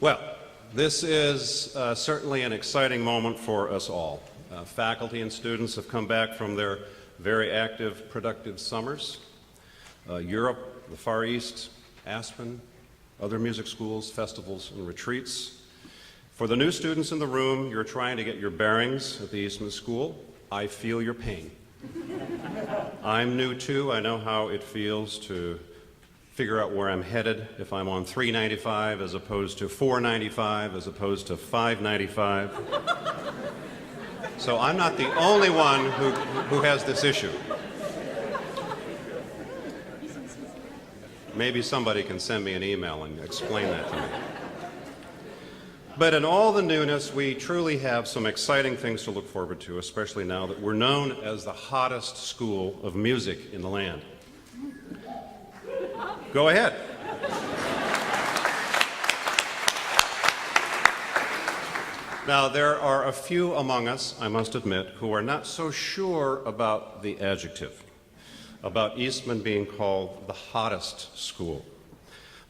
Well, this is certainly an exciting moment for us all. Faculty and students have come back from their very active, productive summers. Europe, the Far East, Aspen, other music schools, festivals, and retreats. For the new students in the room, you're trying to get your bearings at the Eastman School. I feel your pain. I'm new too. I know how it feels to figure out where I'm headed, if I'm on 395 as opposed to 495 as opposed to 595. So I'm not the only one who has this issue. Maybe somebody can send me an email and explain that to me. But in all the newness, we truly have some exciting things to look forward to, especially now that we're known as the hottest school of music in the land. Go ahead. Now, there are a few among us, I must admit, who are not so sure about the adjective, about Eastman being called the hottest school.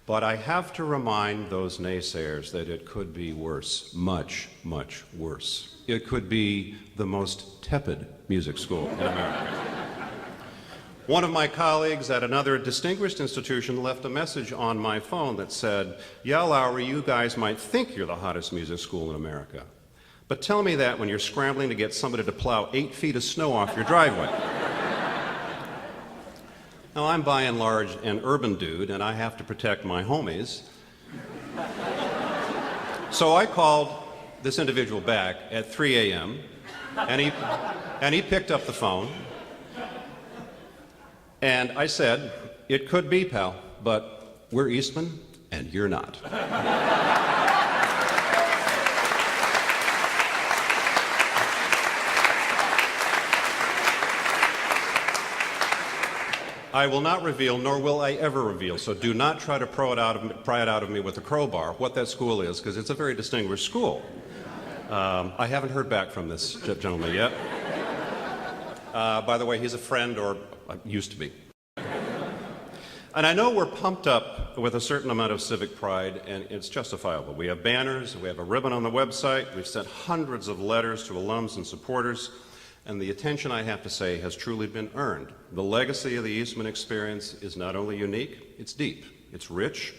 But I have to remind those naysayers that it could be worse, much, much worse. It could be the most tepid music school in America. One of my colleagues at another distinguished institution left a message on my phone that said, "Yeah, Lowry, you guys might think you're the hottest music school in America, but tell me that when you're scrambling to get somebody to plow 8 feet of snow off your driveway." Now, I'm by and large an urban dude, and I have to protect my homies. So I called this individual back at 3 a.m., and he picked up the phone. And I said, "It could be, pal, but we're Eastman, and you're not." I will not reveal, nor will I ever reveal, so do not try to pry it out of me with a crowbar, what that school is, because it's a very distinguished school. I haven't heard back from this gentleman yet. By the way, he's a friend, or used to be. And I know we're pumped up with a certain amount of civic pride, and it's justifiable. We have banners, we have a ribbon on the website, we've sent hundreds of letters to alums and supporters, and the attention, I have to say, has truly been earned. The legacy of the Eastman experience is not only unique, it's deep, it's rich,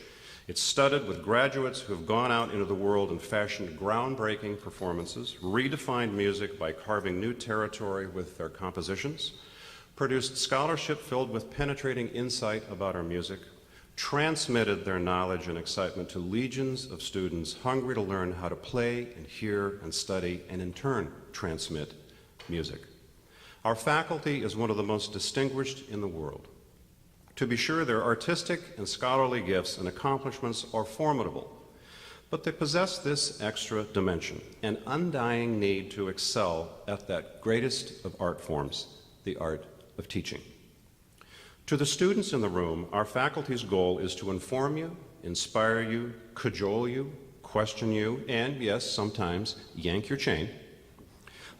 it's studded with graduates who have gone out into the world and fashioned groundbreaking performances, redefined music by carving new territory with their compositions, produced scholarship filled with penetrating insight about our music, transmitted their knowledge and excitement to legions of students hungry to learn how to play and hear and study and in turn transmit music. Our faculty is one of the most distinguished in the world. To be sure, their artistic and scholarly gifts and accomplishments are formidable, but they possess this extra dimension, an undying need to excel at that greatest of art forms, the art of teaching. To the students in the room, our faculty's goal is to inform you, inspire you, cajole you, question you, and yes, sometimes yank your chain.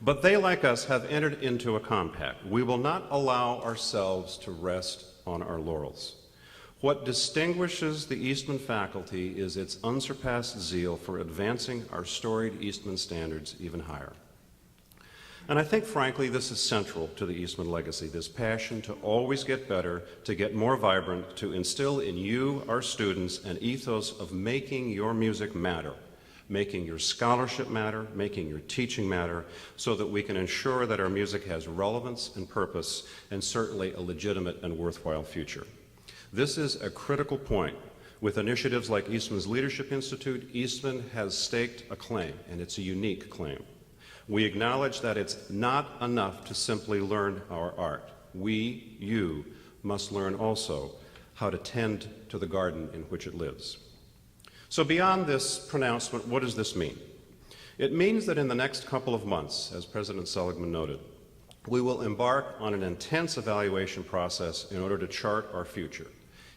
But they, like us, have entered into a compact. We will not allow ourselves to rest on our laurels. What distinguishes the Eastman faculty is its unsurpassed zeal for advancing our storied Eastman standards even higher. And I think, frankly, this is central to the Eastman legacy, this passion to always get better, to get more vibrant, to instill in you, our students, an ethos of making your music matter, making your scholarship matter, making your teaching matter, so that we can ensure that our music has relevance and purpose, and certainly a legitimate and worthwhile future. This is a critical point. With initiatives like Eastman's Leadership Institute, Eastman has staked a claim, and it's a unique claim. We acknowledge that it's not enough to simply learn our art. We, you, must learn also how to tend to the garden in which it lives. So beyond this pronouncement, what does this mean? It means that in the next couple of months, as President Seligman noted, we will embark on an intense evaluation process in order to chart our future.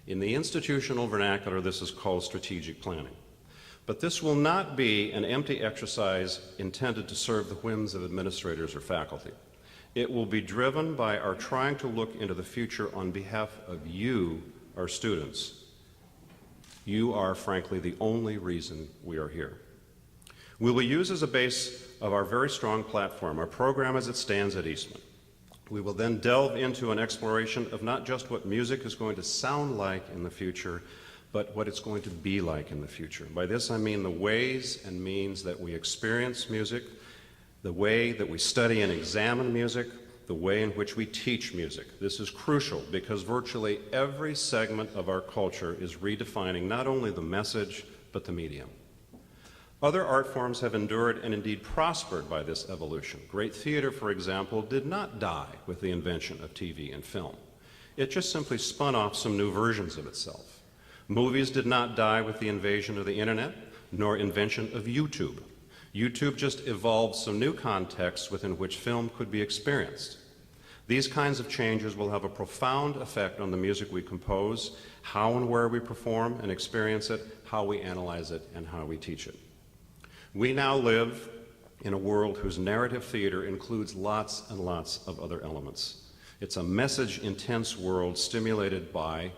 In the institutional vernacular, this is called strategic planning. But this will not be an empty exercise intended to serve the whims of administrators or faculty. It will be driven by our trying to look into the future on behalf of you, our students. You are, frankly, the only reason we are here. We will use as a base of our very strong platform our program as it stands at Eastman. We will then delve into an exploration of not just what music is going to sound like in the future, but what it's going to be like in the future. By this I mean the ways and means that we experience music, the way that we study and examine music, the way in which we teach music. This is crucial because virtually every segment of our culture is redefining not only the message, but the medium. Other art forms have endured and indeed prospered by this evolution. Great theater, for example, did not die with the invention of TV and film. It just simply spun off some new versions of itself. Movies did not die with the invasion of the internet, nor invention of YouTube. YouTube just evolved some new contexts within which film could be experienced. These kinds of changes will have a profound effect on the music we compose, how and where we perform and experience it, how we analyze it, and how we teach it. We now live in a world whose narrative theater includes lots and lots of other elements. It's a message-intense world stimulated by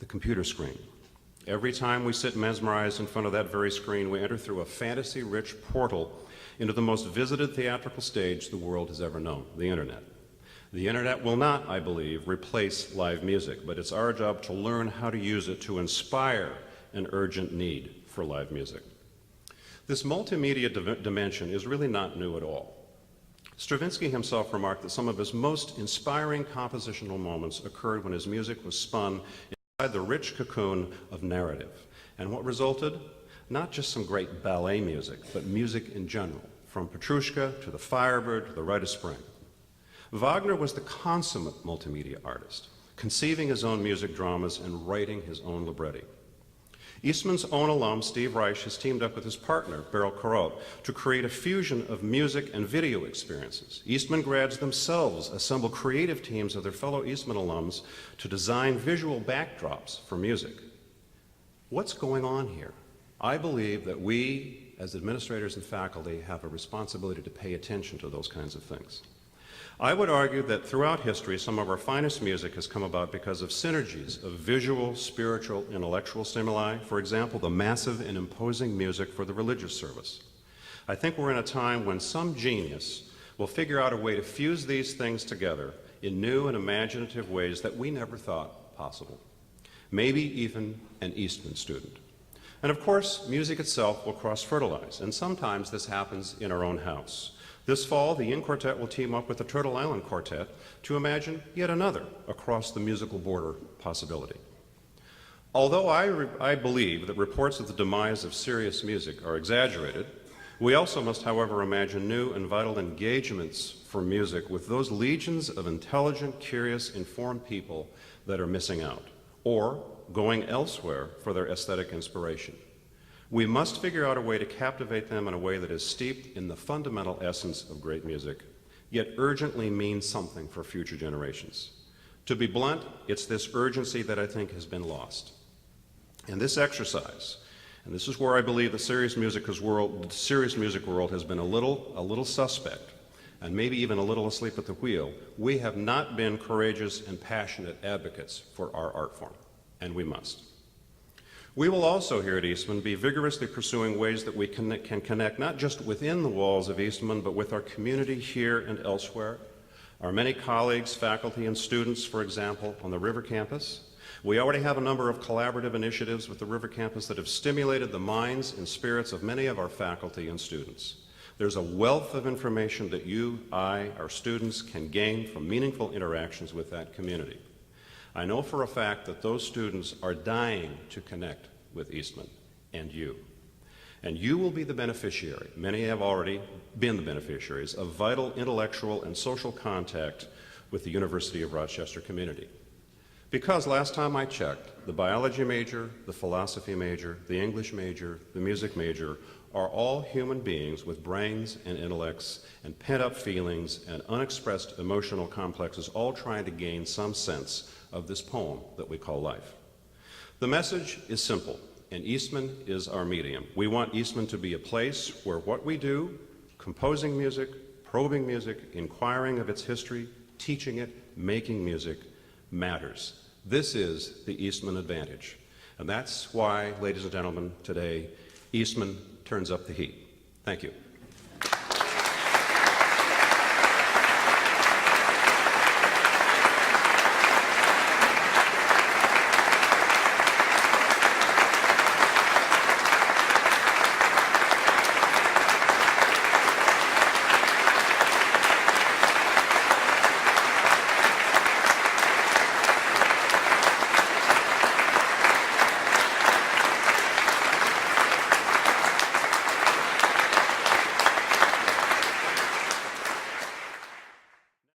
the computer screen. Every time we sit mesmerized in front of that very screen, we enter through a fantasy-rich portal into the most visited theatrical stage the world has ever known, the internet. The internet will not, I believe, replace live music, but it's our job to learn how to use it to inspire an urgent need for live music. This multimedia dimension is really not new at all. Stravinsky himself remarked that some of his most inspiring compositional moments occurred when his music was spun inside the rich cocoon of narrative. And what resulted? Not just some great ballet music, but music in general, from Petrushka to the Firebird to the Rite of Spring. Wagner was the consummate multimedia artist, conceiving his own music dramas and writing his own libretti. Eastman's own alum, Steve Reich, has teamed up with his partner, Beryl Corot, to create a fusion of music and video experiences. Eastman grads themselves assemble creative teams of their fellow Eastman alums to design visual backdrops for music. What's going on here? I believe that we, as administrators and faculty, have a responsibility to pay attention to those kinds of things. I would argue that throughout history, some of our finest music has come about because of synergies of visual, spiritual, intellectual stimuli. For example, the massive and imposing music for the religious service. I think we're in a time when some genius will figure out a way to fuse these things together in new and imaginative ways that we never thought possible. Maybe even an Eastman student. And of course, music itself will cross-fertilize, and sometimes this happens in our own house. This fall, the Yin Quartet will team up with the Turtle Island Quartet to imagine yet another across the musical border possibility. Although I believe that reports of the demise of serious music are exaggerated, we also must, however, imagine new and vital engagements for music with those legions of intelligent, curious, informed people that are missing out, or going elsewhere for their aesthetic inspiration. We must figure out a way to captivate them in a way that is steeped in the fundamental essence of great music, yet urgently means something for future generations. To be blunt, it's this urgency that I think has been lost. And this exercise, and this is where I believe the serious music world has been a little suspect, and maybe even a little asleep at the wheel. We have not been courageous and passionate advocates for our art form, and we must. We will also here at Eastman be vigorously pursuing ways that we can connect not just within the walls of Eastman, but with our community here and elsewhere. Our many colleagues, faculty, and students, for example, on the River Campus. We already have a number of collaborative initiatives with the River Campus that have stimulated the minds and spirits of many of our faculty and students. There's a wealth of information that you, I, our students can gain from meaningful interactions with that community. I know for a fact that those students are dying to connect with Eastman and you. And you will be the beneficiary, many have already been the beneficiaries, of vital intellectual and social contact with the University of Rochester community. Because last time I checked, the biology major, the philosophy major, the English major, the music major are all human beings with brains and intellects and pent-up feelings and unexpressed emotional complexes, all trying to gain some sense of this poem that we call life. The message is simple, and Eastman is our medium. We want Eastman to be a place where what we do, composing music, probing music, inquiring of its history, teaching it, making music, matters. This is the Eastman advantage. And that's why, ladies and gentlemen, today Eastman turns up the heat. Thank you.